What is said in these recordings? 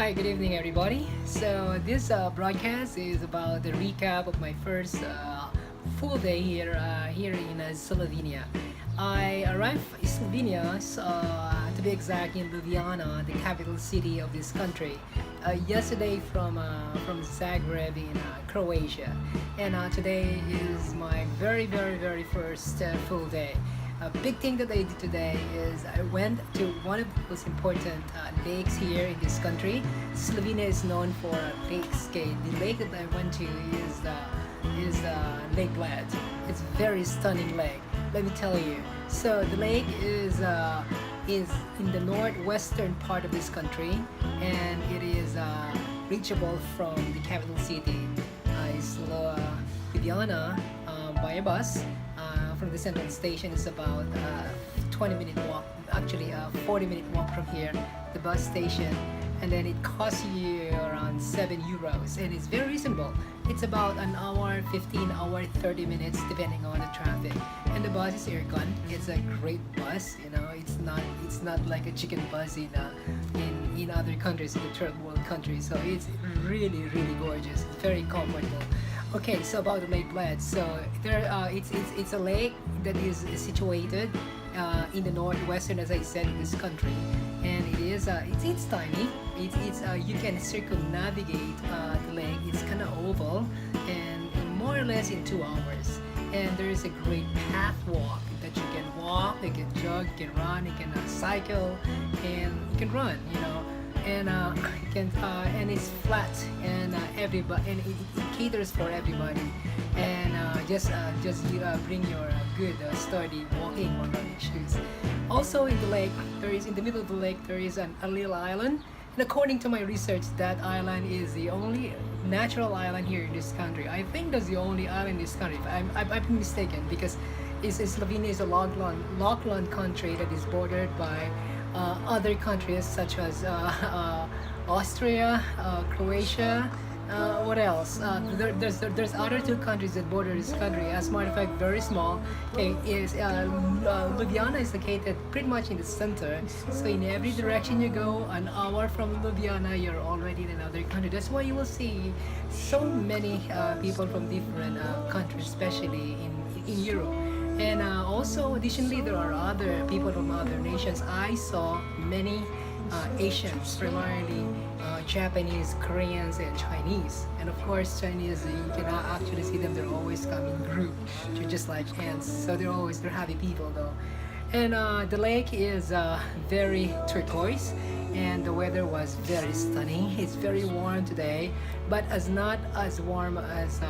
Hi, good evening, everybody. So this broadcast is about the recap of my first full day here in Slovenia. I arrived in Slovenia, to be exact, in Ljubljana, the capital city of this country, yesterday from Zagreb in Croatia, and today is my very first full day. A big thing that I did today is I went to one of the most important lakes here in this country. Slovenia is known for lakes. Okay, the lake that I went to is Lake Bled. It's a very stunning lake. Let me tell you. So the lake is in the northwestern part of this country, and it is reachable from the capital city, Ljubljana, by a bus. From the central station is about 20-minute walk, actually a 40-minute walk from here, the bus station, and then it costs you around €7, and it's very reasonable. It's about an hour, 15 hour, 30 minutes depending on the traffic. And the bus is aircon. It's a great bus, you know. It's not like a chicken bus in other countries, in the third world countries. So it's really gorgeous. It's very comfortable. Okay, so about the Lake Bled. So it's a lake that is situated in the northwestern, as I said, in this country, and it's tiny. It's you can circumnavigate the lake. It's kind of oval, and more or less in 2 hours. And there is a great path walk that you can walk, you can jog, you can run, you can cycle, and you can run. You know, and you can and it's flat, and everybody, and it caters for everybody. And just you bring your good sturdy walking or running shoes. Also in the lake, in the middle of the lake there is a little island, and according to my research, that island is the only natural island here in this country. I think that's the only island in this country. I've been mistaken, because Slovenia is a lockland country that is bordered by other countries such as Austria, Croatia. What else? There's other two countries that border this country. As a matter of fact, very small. Okay, Ljubljana is located pretty much in the center. So in every direction you go, an hour from Ljubljana, you're already in another country. That's why you will see so many people from different countries, especially in Europe. And also, additionally, there are other people from other nations. I saw many Asians, primarily Japanese, Koreans, and Chinese. And of course, Chinese, you can actually see them. They're always come in group. They're just like ants. So they're happy people though. And the lake is very turquoise, and the weather was very stunning. It's very warm today, but not as warm as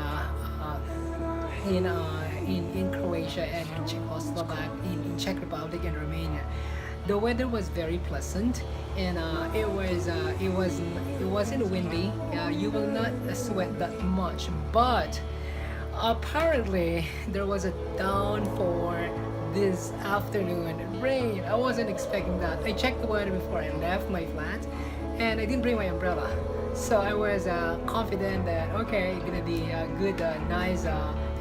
in Croatia and in in Czech Republic and Romania. The weather was very pleasant, and it wasn't windy. You will not sweat that much, but apparently there was a downpour this afternoon. Rain. I wasn't expecting that. I checked the weather before I left my flat, and I didn't bring my umbrella. So I was confident that okay, it's gonna be a good, nice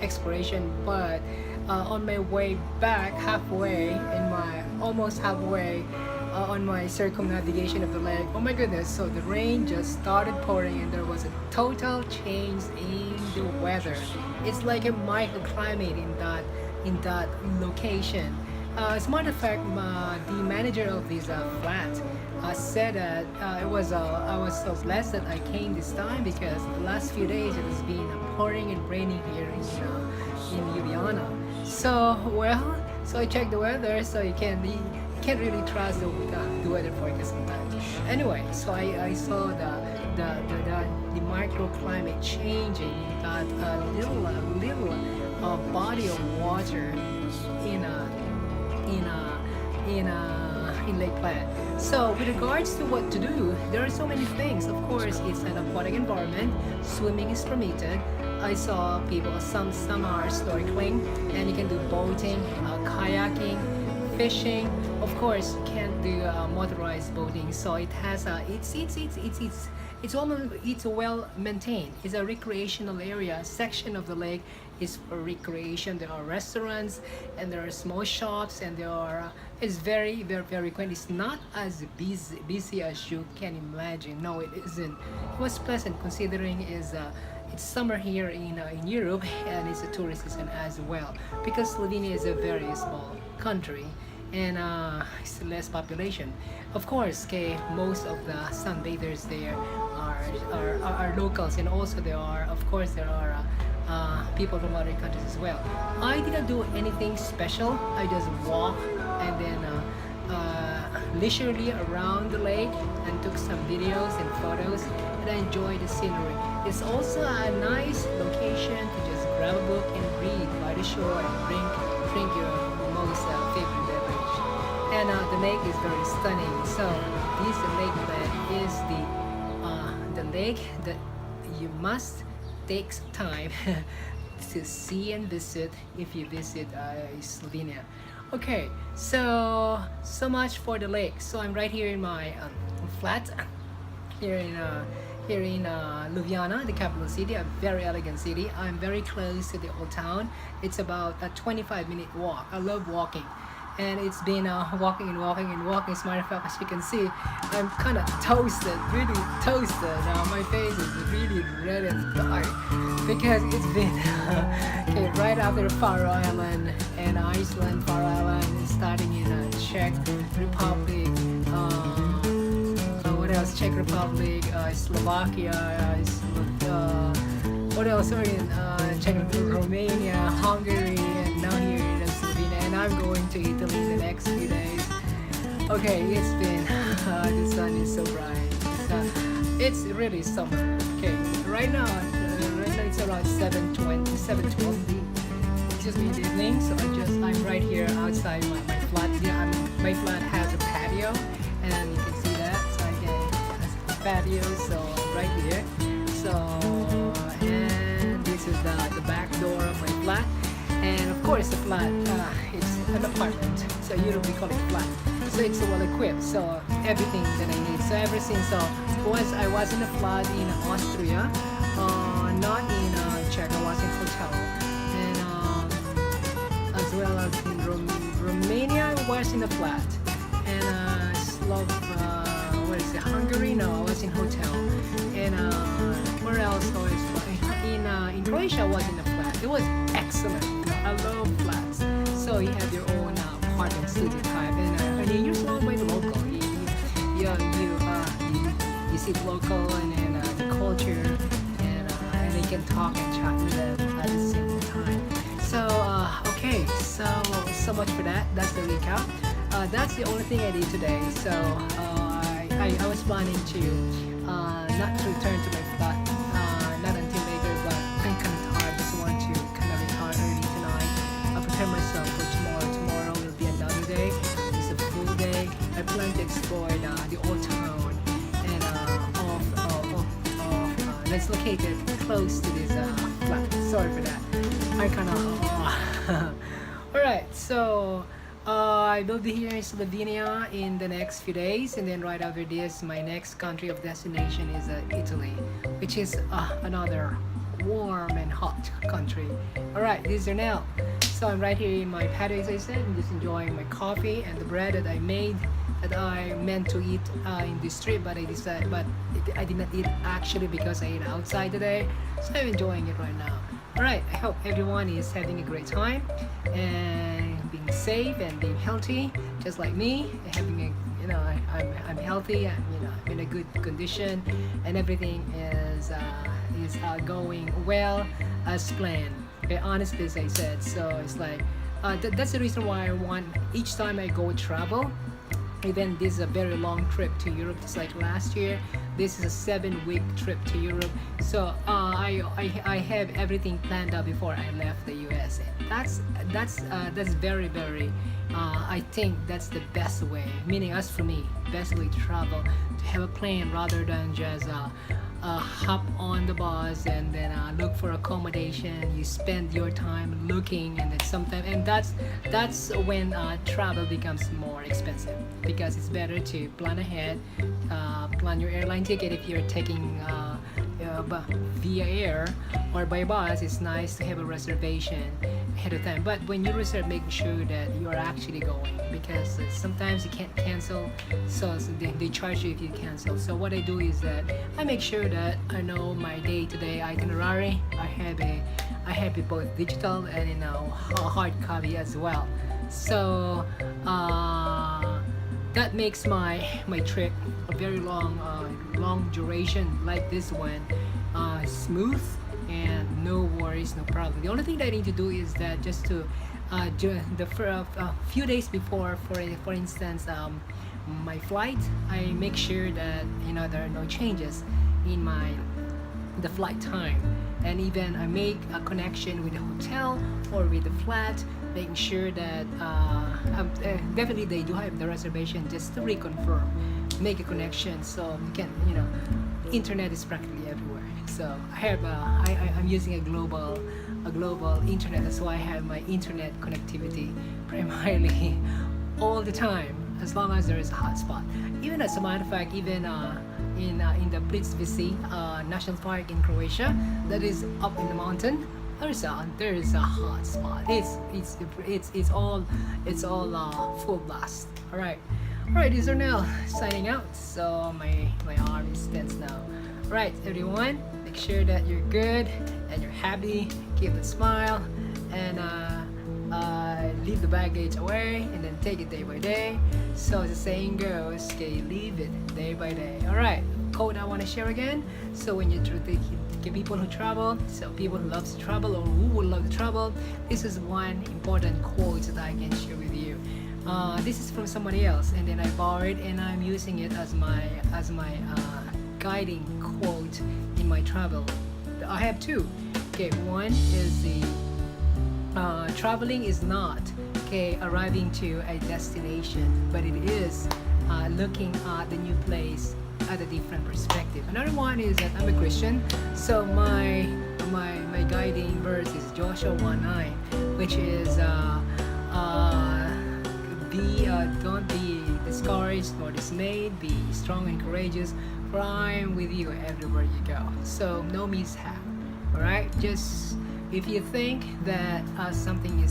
exploration. But on my way back, almost halfway on my circumnavigation of the lake, oh my goodness! So the rain just started pouring, and there was a total change in the weather. It's like a microclimate in that location. As a matter of fact, the manager of this flat said that I was blessed that I came this time, because the last few days it has been pouring and raining here in Ljubljana. So I checked the weather, so you can't really trust the weather forecast sometimes. Anyway, so I saw the microclimate changing, that little body of water in Lake Bled. So with regards to what to do, there are so many things. Of course, it's an aquatic environment. Swimming is permitted. I saw people, some are snorkeling, and you can do boating, kayaking, fishing. Of course, you can't do motorized boating. So it has it's well maintained. It's a recreational area section of the lake. is for recreation. There are restaurants and there are small shops, and there are it's very quaint. It's not as busy as you can imagine. No, it isn't. It was pleasant considering is it's summer here in Europe, and it's a tourist season as well, because Slovenia is a very small country, and it's less population. Of course, okay, most of the sunbathers there are locals, and also there are, of course, there are people from other countries as well. I didn't do anything special. I just walked and then leisurely around the lake and took some videos and photos, and I enjoyed the scenery. It's also a nice location to just grab a book and read by the shore and drink your most favorite beverage. And the lake is very stunning. So this lake bed is the lake that you must take some time to see and visit if you visit Slovenia. Okay, so much for the lake. So I'm right here in my flat here in Ljubljana, the capital city, a very elegant city. I'm very close to the old town. It's about a 25-minute walk. I love walking, and it's been walking and walking and walking. As a matter of fact, as you can see, I'm kind of toasted, really toasted. My face is really red and dark because it's been okay, right after the Faroe Island and Iceland. Faroe Island is starting in Czech Republic. What else? Czech Republic, Slovakia, what else? Sorry, Czech Republic, Romania, Hungary, and now here in Slovenia. And I'm going to Italy in the next few days. Okay, it's been the sun is so bright. It's really summer. Okay, right now it's around 7:20. It's just me in the evening, so I'm right here outside my flat. Yeah, my flat has a patio, and you can see that. So I has a patio, so I'm right here. So and this is the back door of my flat, and of course the flat it's an apartment, so you don't call it flat. So it's well equipped, so everything that I need. So ever since I was in a flat in Austria, not in Czech. I was in hotel, and as well as in Romania, I was in a flat, and what is it? Hungary? No, I was in hotel, and where else? I was in Croatia. I was in a flat. It was excellent. I love flats. So you have your own apartment studio type, and you're surrounded by the local. You see the local and then the culture, and you can talk and chat with them at the same time. So okay, so much for that. That's the recap. That's the only thing I did today. So I was planning to not to return to my flat not until later, but I'm kind of tired. Just want to kind of retire early tonight. I'll prepare myself for tomorrow. Tomorrow will be another day. It's a full day. I plan to explore the old town and that's located close to this flat. Sorry for that. I kind of alright, so I will be here in Slovenia in the next few days, and then right after this my next country of destination is Italy, which is another warm and hot country. Alright, this is Ernell. So I'm right here in my patio, as I said, and just enjoying my coffee and the bread that I made, that I meant to eat in the street, but I did not eat actually because I ate outside today. So I'm enjoying it right now. Alright, I hope everyone is having a great time and being safe and being healthy, just like me. Having I'm healthy, and I'm in a good condition, and everything is going well as planned. Okay, honestly, as I said, so it's like that's the reason why I want each time I go travel. Even this is a very long trip to Europe, just like last year. This is a 7-week trip to Europe. So I have everything planned out before I left the US. That's very I think that's the best way. Meaning, as for me, best way to travel, to have a plan rather than just hop on the bus and then look for accommodation. You spend your time looking, and then sometimes, and that's when travel becomes more expensive, because it's better to plan ahead, plan your airline ticket if you're taking via air or by bus, it's nice to have a reservation ahead of time. But when you reserve, make sure that you are actually going, because sometimes you can't cancel, so they charge you if you cancel. So what I do is that I make sure that I know my day-to-day itinerary. I have it both digital and hard copy as well. So that makes my trip a very long duration like this one smooth and no worries, no problem. The only thing that I need to do is that just to for a few days before, for instance, my flight, I make sure that there are no changes in the flight time, and even I make a connection with the hotel or with the flat, making sure that definitely they do have the reservation, just to reconfirm, make a connection, so you can, internet is practically everywhere. So I'm using a global internet. That's why I have my internet connectivity primarily all the time, as long as there is a hotspot. Even as a matter of fact, even in the Plitvice National Park in Croatia, that is up in the mountain, there is a hot spot. It's all full blast. All right, this is Arnell signing out. So my arm is tense now. All right, everyone, make sure that you're good and you're happy. Keep a smile and leave the baggage away, and then take it day by day. So as the saying goes, okay, leave it day by day. All right, quote I want to share again. So when you get people who travel, so people who love to travel or who would love to travel, this is one important quote that I can share with you. This is from somebody else, and then I borrowed it and I'm using it as my guiding quote in my travel. I have two. Okay, one is the traveling is not arriving to a destination, but it is looking at the new place at a different perspective. Another one is that I'm a Christian, so my guiding verse is Joshua 1:9, which is don't be discouraged nor dismayed, be strong and courageous, for I am with you everywhere you go. So no mishap. All right, just if you think that something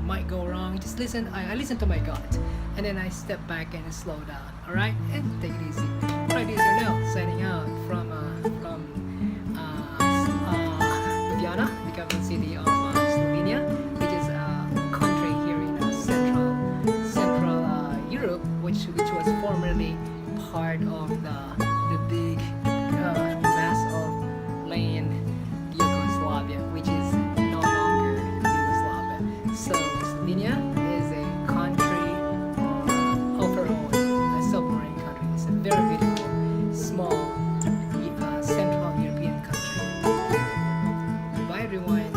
might go wrong, just listen. I listen to my gut, and then I step back and slow down. All right, and take it easy. All right, this is Arnell signing out from Ljubljana, the capital city of Slovenia, which is a country here in Central Europe, which was formerly part of the big mass of land Yugoslavia, which is no longer Yugoslavia. So Slovenia is a country of her own, a sovereign country. It's a very beautiful, small, Central European country. Bye everyone.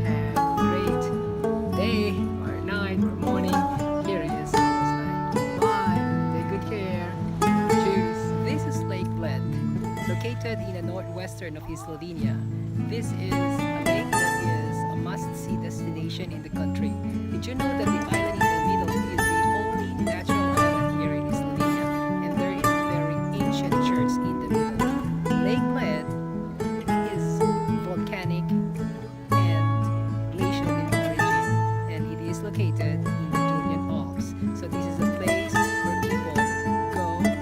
Have a great day or night or morning. Here it is. Bye. Take good care. Cheers. This is Lake Bled, located in the northwestern of Slovenia. This is a lake that is a must-see destination in the country. Did you know that the island in the middle is the only natural island here in Slovenia, and there is a very ancient church in the middle? Lake Bled is volcanic and glacial in origin, and it is located in the Julian Alps. So this is a place where people go when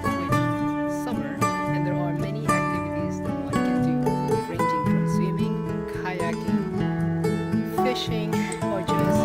summer, and there are many activities that one can do, ranging from swimming, kayaking, fishing, or just